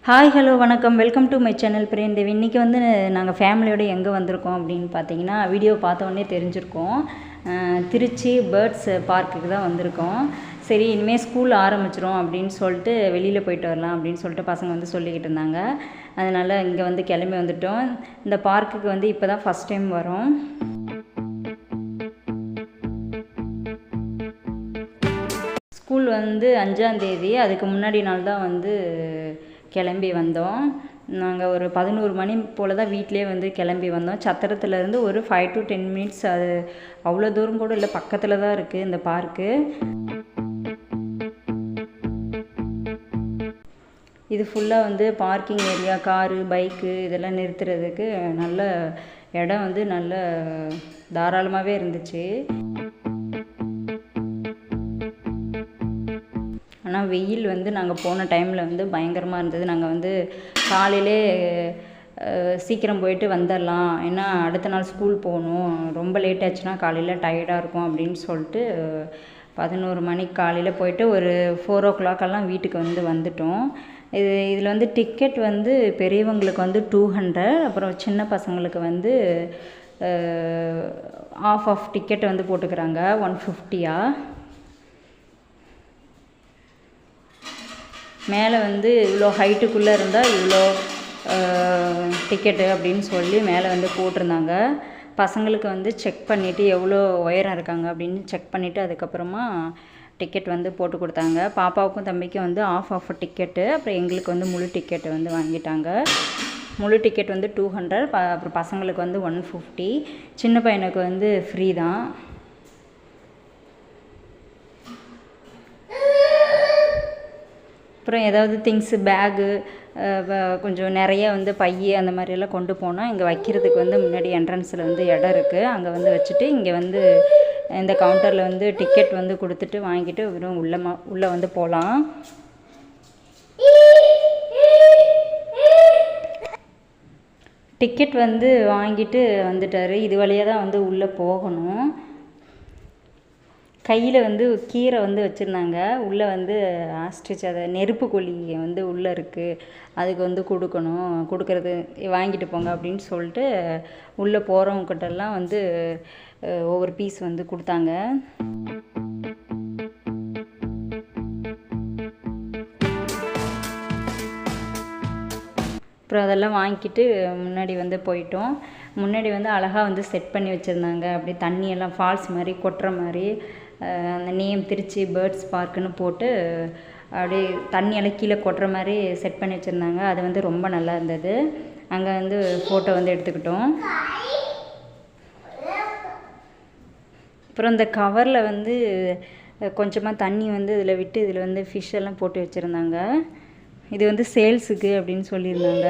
Hi hello வணக்கம், welcome to my channel பிரேம்தேவி. இன்றைக்கி வந்து நாங்கள் ஃபேமிலியோடு எங்கே வந்திருக்கோம் அப்படின்னு பார்த்தீங்கன்னா, வீடியோ பார்த்தோன்னே தெரிஞ்சிருக்கோம். திருச்சி பேர்ட்ஸ் பார்க்குக்கு தான் வந்திருக்கோம். சரி, இனிமேல் ஸ்கூல் ஆரம்பிச்சிரும் அப்படின்னு சொல்லிட்டு வெளியில் போயிட்டு வரலாம் அப்படின்னு சொல்லிட்டு பசங்க வந்து சொல்லிக்கிட்டு இருந்தாங்க. அதனால் இங்கே வந்து கிளம்பி வந்துட்டோம். இந்த பார்க்குக்கு வந்து இப்போ தான் ஃபஸ்ட் டைம் வரோம். ஸ்கூல் வந்து 5ஆம் தேதி, அதுக்கு முன்னாடி நாள் தான் வந்து கிளம்பி வந்தோம். நாங்கள் ஒரு 11 மணி போல் தான் வீட்டிலே வந்து கிளம்பி வந்தோம். சத்திரத்துலேருந்து ஒரு 5 to 10 மினிட்ஸ், அது அவ்வளோ தூரம் கூட இல்லை, பக்கத்தில் தான் இருக்குது இந்த பார்க்கு. இது ஃபுல்லாக வந்து பார்க்கிங் ஏரியா, காரு பைக்கு இதெல்லாம் நிறுத்துறதுக்கு நல்ல இடம் வந்து நல்ல தாராளமாகவே இருந்துச்சு. ஆனால் வெயில் வந்து நாங்கள் போன டைமில் வந்து பயங்கரமாக இருந்தது. நாங்கள் வந்து காலையிலே சீக்கிரம் போயிட்டு வந்துடலாம், ஏன்னா அடுத்த நாள் ஸ்கூல் போகணும், ரொம்ப லேட் ஆச்சுன்னா காலையில் டயர்டாக இருக்கும் அப்படின்னு சொல்லிட்டு 11 மணிக்கு காலையில் போயிட்டு ஒரு 4 o'clock வீட்டுக்கு வந்து வந்துட்டோம். இதில் வந்து டிக்கெட் வந்து பெரியவங்களுக்கு வந்து 200, அப்புறம் சின்ன பசங்களுக்கு வந்து ஆஃப் டிக்கெட் வந்து போட்டுக்கிறாங்க 150. மேலே வந்து இவ்வளோ ஹைட்டுக்குள்ளே இருந்தால் இவ்வளோ டிக்கெட்டு அப்படின்னு சொல்லி மேலே வந்து போட்டிருந்தாங்க. பசங்களுக்கு வந்து செக் பண்ணிவிட்டு எவ்வளோ உயரம் இருக்காங்க அப்படின்னு செக் பண்ணிவிட்டு அதுக்கப்புறமா டிக்கெட் வந்து போட்டு கொடுத்தாங்க. பாப்பாவுக்கும் தம்பிக்கும் வந்து ஆஃப் டிக்கெட்டு, அப்புறம் எங்களுக்கு வந்து முழு டிக்கெட்டு வந்து வாங்கிட்டாங்க. முழு டிக்கெட் வந்து 200, அப்புறம் பசங்களுக்கு வந்து 150. சின்ன பையனுக்கு வந்து ஃப்ரீ தான். அப்புறம் ஏதாவது திங்ஸு, பேகு கொஞ்சம் நிறைய வந்து பை அந்த மாதிரியெல்லாம் கொண்டு போனால் இங்கே வைக்கிறதுக்கு வந்து முன்னாடி என்ட்ரன்ஸில் வந்து இடம் இருக்குது. அங்கே வந்து வச்சுட்டு இங்கே வந்து இந்த கவுண்டரில் வந்து டிக்கெட் வந்து கொடுத்துட்டு வாங்கிட்டு வெறும் உள்ளே வந்து போகலாம். டிக்கெட் வந்து வாங்கிட்டு வந்துட்டார். இது வழியாக தான் வந்து உள்ளே போகணும். கையில் வந்து கீரை வந்து வச்சுருந்தாங்க. உள்ளே வந்து ஆஸ்ட்ரிச், அதை நெருப்பு கோழி வந்து உள்ளே இருக்குது, அதுக்கு வந்து கொடுக்கறது வாங்கிட்டு போங்க அப்படின்னு சொல்லிட்டு உள்ளே போகிறவங்ககிட்டலாம் வந்து ஒவ்வொரு பீஸ் வந்து கொடுத்தாங்க. அப்புறம் அதெல்லாம் வாங்கிட்டு முன்னாடி வந்து போயிட்டோம். முன்னாடி வந்து அழகாக வந்து செட் பண்ணி வச்சுருந்தாங்க. அப்படியே தண்ணியெல்லாம் ஃபால்ஸ் மாதிரி கொட்டுற மாதிரி அந்த நேம் திருச்சி பேர்ட்ஸ் பார்க்குன்னு போட்டு அப்படியே தண்ணியெல்லாம் கீழே கொட்டுற மாதிரி செட் பண்ணி வச்சுருந்தாங்க. அது வந்து ரொம்ப நல்லா இருந்தது. அங்கே வந்து ஃபோட்டோ வந்து எடுத்துக்கிட்டோம். அப்புறம் இந்த கவரில் வந்து கொஞ்சமாக தண்ணி வந்து இதில் விட்டு இதில் வந்து ஃபிஷ் எல்லாம் போட்டு வச்சுருந்தாங்க. இது வந்து சேல்ஸுக்கு அப்படின்னு சொல்லியிருந்தாங்க.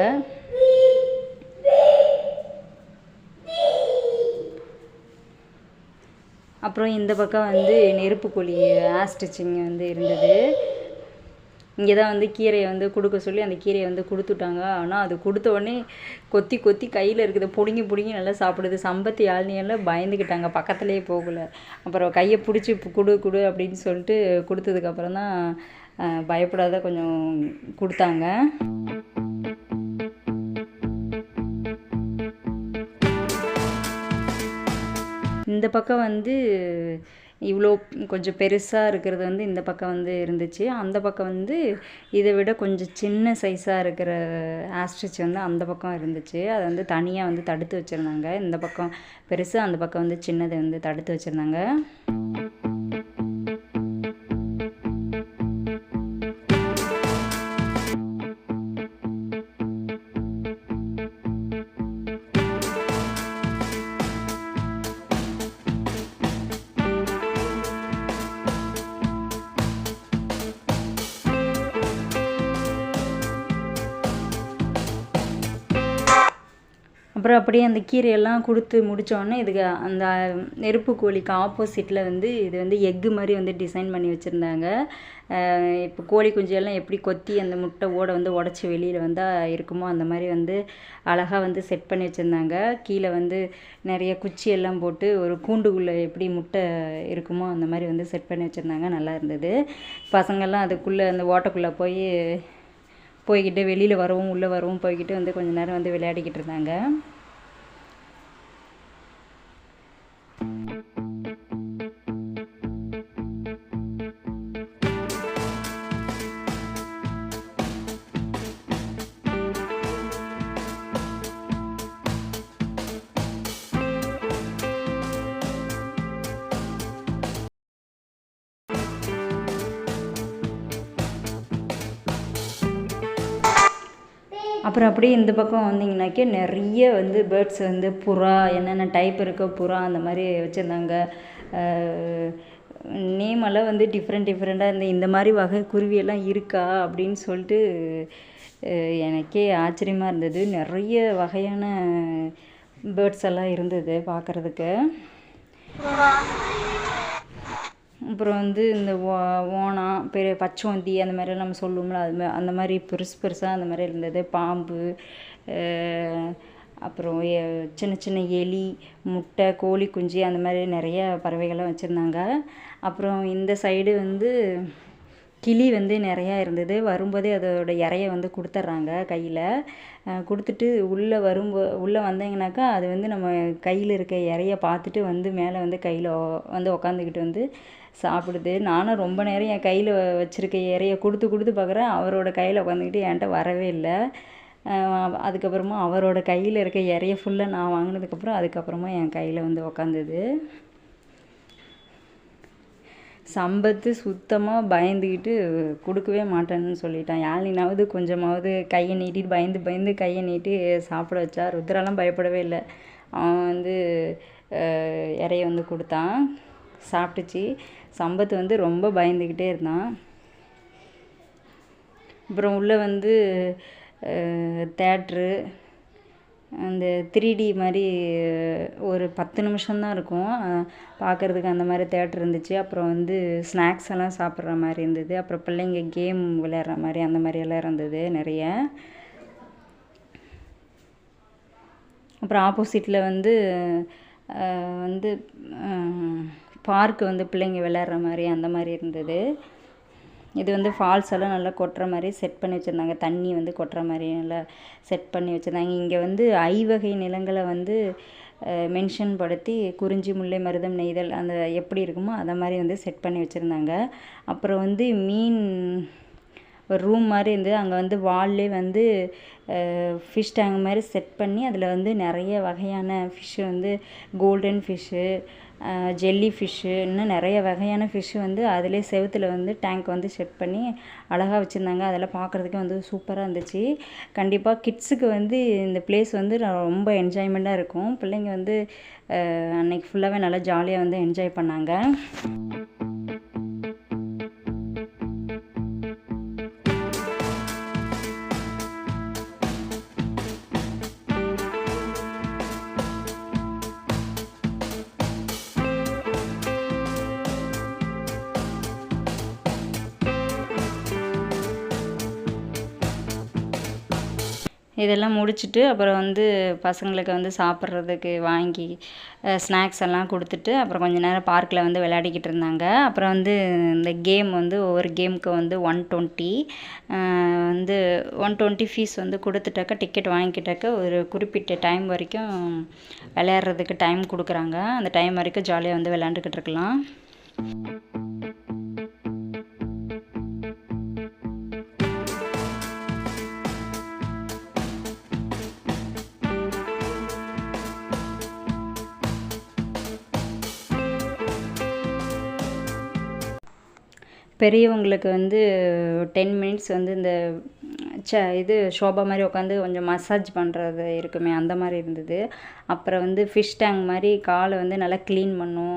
அப்புறம் இந்த பக்கம் வந்து நெருப்பு கோழி ஆஸ்ட்ரிச்சிங் வந்து இருந்தது. இங்கே தான் வந்து கீரையை வந்து கொடுக்க சொல்லி அந்த கீரையை வந்து கொடுத்துட்டாங்க. ஆனால் அது கொடுத்த உடனே கொத்தி கொத்தி கையில் இருக்குது பிடுங்கி நல்லா சாப்பிடுது. சம்பத்தி யாழ்னியெல்லாம் பயந்துக்கிட்டாங்க, பக்கத்துலேயே போகலை. அப்புறம் கையை பிடிச்சி கொடு அப்படின்னு சொல்லிட்டு கொடுத்ததுக்கப்புறம் தான் பயப்படாத கொஞ்சம் கொடுத்தாங்க. இந்த பக்கம் வந்து இவ்வளோ கொஞ்சம் பெருசாக இருக்கிறது வந்து இந்த பக்கம் வந்து இருந்துச்சு. அந்த பக்கம் வந்து இதை விட கொஞ்சம் சின்ன சைஸாக இருக்கிற ஆஸ்ட்ரிச் வந்து அந்த பக்கம் இருந்துச்சு. அதை வந்து தனியாக வந்து தடுத்து வச்சுருந்தாங்க. இந்த பக்கம் பெருசு, அந்த பக்கம் வந்து சின்னதை வந்து தடுத்து வச்சுருந்தாங்க. அப்புறம் அப்படியே அந்த கீரையெல்லாம் கொடுத்து முடித்தோடனே இதுக்கு அந்த நெருப்பு கோழிக்கு ஆப்போசிட்டில் வந்து இது வந்து எக்கு மாதிரி வந்து டிசைன் பண்ணி வச்சுருந்தாங்க. இப்போ கோழி குஞ்செல்லாம் எப்படி கொத்தி அந்த முட்டை வந்து உடச்சி வெளியில் வந்தால் இருக்குமோ அந்த மாதிரி வந்து அழகாக வந்து செட் பண்ணி வச்சுருந்தாங்க. கீழே வந்து நிறைய குச்சியெல்லாம் போட்டு ஒரு கூண்டுக்குள்ளே எப்படி முட்டை இருக்குமோ அந்த மாதிரி வந்து செட் பண்ணி வச்சுருந்தாங்க. நல்லா இருந்தது. பசங்கள்லாம் அதுக்குள்ளே அந்த ஓட்டைக்குள்ளே போய் போய்கிட்டு வெளியில் வரவும் உள்ளே வரவும் போய்கிட்டு வந்து கொஞ்ச நேரம் வந்து விளையாடிக்கிட்டு இருந்தாங்க. அப்புறம் அப்படியே இந்த பக்கம் வந்தீங்கன்னாக்கே நிறைய வந்து பேர்ட்ஸ் வந்து புறா, என்னென்ன டைப் இருக்கோ புறா அந்த மாதிரி வச்சுருந்தாங்க. நேமெல்லாம் வந்து டிஃப்ரெண்ட்டாக இந்த மாதிரி வகை குருவியெல்லாம் இருக்கா அப்படின்னு சொல்லிட்டு எனக்கே ஆச்சரியமாக இருந்தது. நிறைய வகையான பேர்ட்ஸ் எல்லாம் இருந்தது பார்க்குறதுக்கு. அப்புறம் வந்து இந்த ஓணம், பெரிய பச்சோந்தி அந்த மாதிரிலாம் நம்ம சொல்லுவோம்ல, அந்த மாதிரி பெருசாக அந்த மாதிரி இருந்தது. பாம்பு, அப்புறம் சின்ன சின்ன எலி, முட்டை, கோழி குஞ்சு அந்த மாதிரி நிறைய பறவைகள்லாம் வச்சுருந்தாங்க. அப்புறம் இந்த சைடு வந்து கிளி வந்து நிறையா இருந்தது. வரும்போதே அதோட இறைய வந்து கொடுத்துட்றாங்க கையில். கொடுத்துட்டு உள்ளே வந்தீங்கன்னாக்கா அது வந்து நம்ம கையில் இருக்க இறைய பார்த்துட்டு வந்து மேலே வந்து கையில் வந்து உக்காந்துக்கிட்டு வந்து சாப்பிடுது. நானும் ரொம்ப நேரம் என் கையில் வச்சுருக்க இறைய கொடுத்து பார்க்குறேன். அவரோட கையில் உட்காந்துக்கிட்டு என்கிட்ட வரவே இல்லை. அதுக்கப்புறமா அவரோட கையில் இருக்க இறைய ஃபுல்லாக நான் வாங்கினதுக்கப்புறம் அதுக்கப்புறமா என் கையில் வந்து உக்காந்துது. சம்பத்து சுத்தமாக பயந்துக்கிட்டு கொடுக்கவே மாட்டேன்னு சொல்லிட்டான். யாழினாவது கொஞ்சமாவது கையை நீட்டிட்டு பயந்து கையை நீட்டி சாப்பிட வச்சா. ருத்ராலாம் பயப்படவே இல்லை. அவன் வந்து இறைய வந்து கொடுத்தான், சாப்பிட்டுச்சு. சம்பத்து வந்து ரொம்ப பயந்துக்கிட்டே இருந்தான். அப்புறம் உள்ளே வந்து தேட்ரு, அந்த 3D மாதிரி ஒரு 10 நிமிஷம்தான் இருக்கும் பார்க்குறதுக்கு. அந்த மாதிரி தேட்டர் இருந்துச்சு. அப்புறம் வந்து ஸ்நாக்ஸ் எல்லாம் சாப்பிட்ற மாதிரி இருந்தது. அப்புறம் பிள்ளைங்க கேம் விளையாடுற மாதிரி அந்த மாதிரியெல்லாம் இருந்தது நிறைய. அப்புறம் ஆப்போசிட்டில் வந்து வந்து பார்க்கு வந்து பிள்ளைங்க விளையாடுற மாதிரி அந்த மாதிரி இருந்தது. இது வந்து ஃபால்ஸ் எல்லாம் நல்லா கொட்டுற மாதிரி செட் பண்ணி வச்சுருந்தாங்க. தண்ணி வந்து கொட்டுற மாதிரி நல்லா செட் பண்ணி வச்சுருந்தாங்க. இங்கே வந்து ஐவகை நிலங்களை வந்து மென்ஷன் படுத்தி குறிஞ்சி, முல்லை, மருதம், நெய்தல் அந்த எப்படி இருக்குமோ அதை மாதிரி வந்து செட் பண்ணி வச்சுருந்தாங்க. அப்புறம் வந்து மீன் ஒரு ரூம் மாதிரி இருந்தது. அங்கே வந்து வால்லே வந்து ஃபிஷ் டேங்க் மாதிரி செட் பண்ணி அதில் வந்து நிறைய வகையான ஃபிஷ்ஷு வந்து கோல்டன் ஃபிஷ்ஷு, ஜெல்லி ஃபிஷ்ஷு, இன்னும் நிறைய வகையான ஃபிஷ்ஷு வந்து அதிலே செவுத்தில் வந்து டேங்க் வந்து செட் பண்ணி அழகாக வச்சுருந்தாங்க. அதெல்லாம் பார்க்குறதுக்கு வந்து சூப்பராக இருந்துச்சு. கண்டிப்பாக கிட்ஸுக்கு வந்து இந்த பிளேஸ் வந்து ரொம்ப என்ஜாய்மெண்ட்டாக இருக்கும். பிள்ளைங்க வந்து அன்னைக்கு ஃபுல்லாகவே நல்லா ஜாலியாக வந்து என்ஜாய் பண்ணாங்க. இதெல்லாம் முடிச்சுட்டு அப்புறம் வந்து பசங்களுக்கு வந்து சாப்பிட்றதுக்கு வாங்கி ஸ்நாக்ஸ் எல்லாம் கொடுத்துட்டு அப்புறம் கொஞ்சம் நேரம் பார்க்கில் வந்து விளையாடிக்கிட்டு இருந்தாங்க. அப்புறம் வந்து இந்த கேம் வந்து ஒவ்வொரு கேமுக்கு வந்து 120 வந்து 120 ஃபீஸ் வந்து கொடுத்துட்டாக்கா, டிக்கெட் வாங்கிக்கிட்டாக்கா ஒரு குறிப்பிட்ட டைம் வரைக்கும் விளையாடுறதுக்கு டைம் கொடுக்குறாங்க. அந்த டைம் வரைக்கும் ஜாலியாக வந்து விளையாண்டுக்கிட்டு இருக்கலாம். பெரியவங்களுக்கு வந்து 10 மினிட்ஸ் வந்து இந்த இது ஷோபா மாதிரி உட்காந்து கொஞ்சம் மசாஜ் பண்ணுறது இருக்குமே அந்த மாதிரி இருந்தது. அப்புறம் வந்து ஃபிஷ் டேங்க் மாதிரி காலை வந்து நல்லா க்ளீன் பண்ணும்.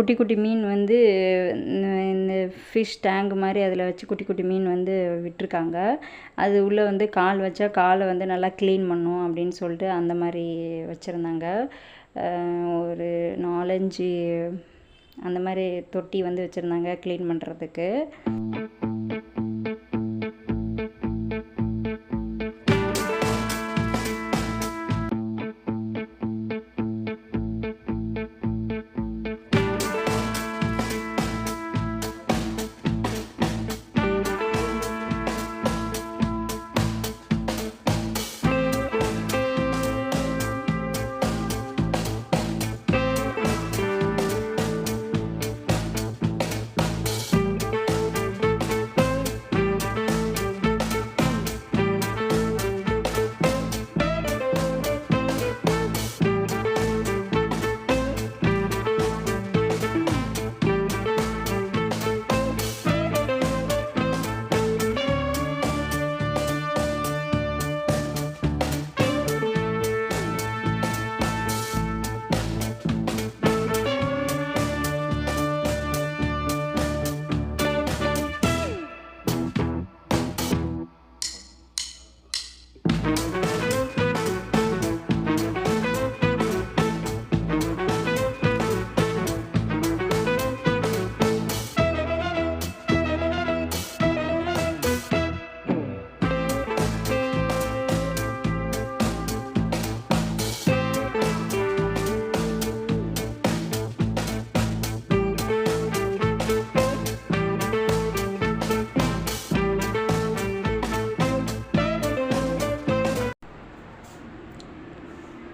குட்டி குட்டி மீன் வந்து இந்த ஃபிஷ் டேங்க் மாதிரி அதில் வச்சு குட்டி குட்டி மீன் வந்து விட்டிருக்காங்க. அது உள்ளே வந்து கால் வச்சா காலை வந்து நல்லா க்ளீன் பண்ணும் அப்படின்னு சொல்லிட்டு அந்த மாதிரி வச்சுருந்தாங்க. ஒரு 4-5 அந்த மாதிரி தொட்டி வந்து வச்சுருந்தாங்க க்ளீன் பண்ணுறதுக்கு.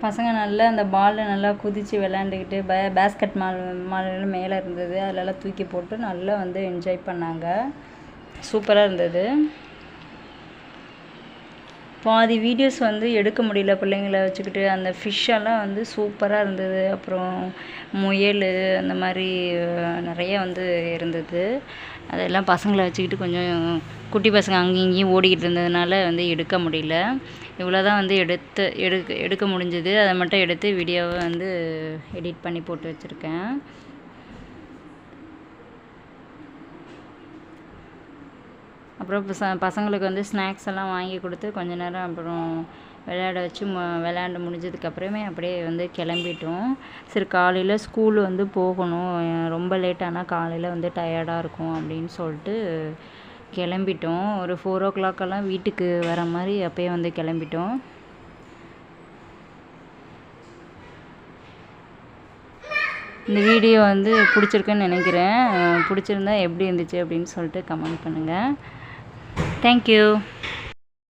பசங்க நல்லா அந்த பாலில் நல்லா குதித்து விளையாண்டுக்கிட்டு பேஸ்கெட் மால் மேலே இருந்தது, அதிலெல்லாம் தூக்கி போட்டு நல்லா வந்து என்ஜாய் பண்ணாங்க. சூப்பராக இருந்தது. பாதி வீடியோஸ் வந்து எடுக்க முடியல பிள்ளைங்கள வச்சுக்கிட்டு. அந்த ஃபிஷ்ஷெல்லாம் வந்து சூப்பராக இருந்தது. அப்புறம் முயல் அந்த மாதிரி நிறைய வந்து இருந்தது. அதெல்லாம் பசங்களை வச்சுக்கிட்டு கொஞ்சம் குட்டி பசங்க அங்கேயும் இங்கேயும் ஓடிக்கிட்டு இருந்ததுனால வந்து எடுக்க முடியல. இவ்வளோ தான் வந்து எடுக்க முடிஞ்சது. அதை மட்டும் எடுத்து வீடியோவை வந்து எடிட் பண்ணி போட்டு வச்சுருக்கேன். அப்புறம் பசங்களுக்கு வந்து ஸ்நாக்ஸ் எல்லாம் வாங்கி கொடுத்து கொஞ்ச நேரம் அப்புறம் விளையாட வச்சு விளையாண்டு முடிஞ்சதுக்கப்புறமே அப்படியே வந்து கிளம்பிட்டோம். சரி காலையில் ஸ்கூல் வந்து போகணும், ரொம்ப லேட்டானால் காலையில் வந்து டயர்டாக இருக்கும் அப்படின்னு சொல்லிட்டு கிளம்பிட்டோம். ஒரு 4 o'clock வீட்டுக்கு வர மாதிரி அப்போயே வந்து கிளம்பிட்டோம். இந்த வீடியோ வந்து பிடிச்சிருக்குன்னு நினைக்கிறேன். பிடிச்சிருந்தா எப்படி இருந்துச்சு அப்படின்னு சொல்லிட்டு கமெண்ட் பண்ணுங்கள். தேங்க்யூ.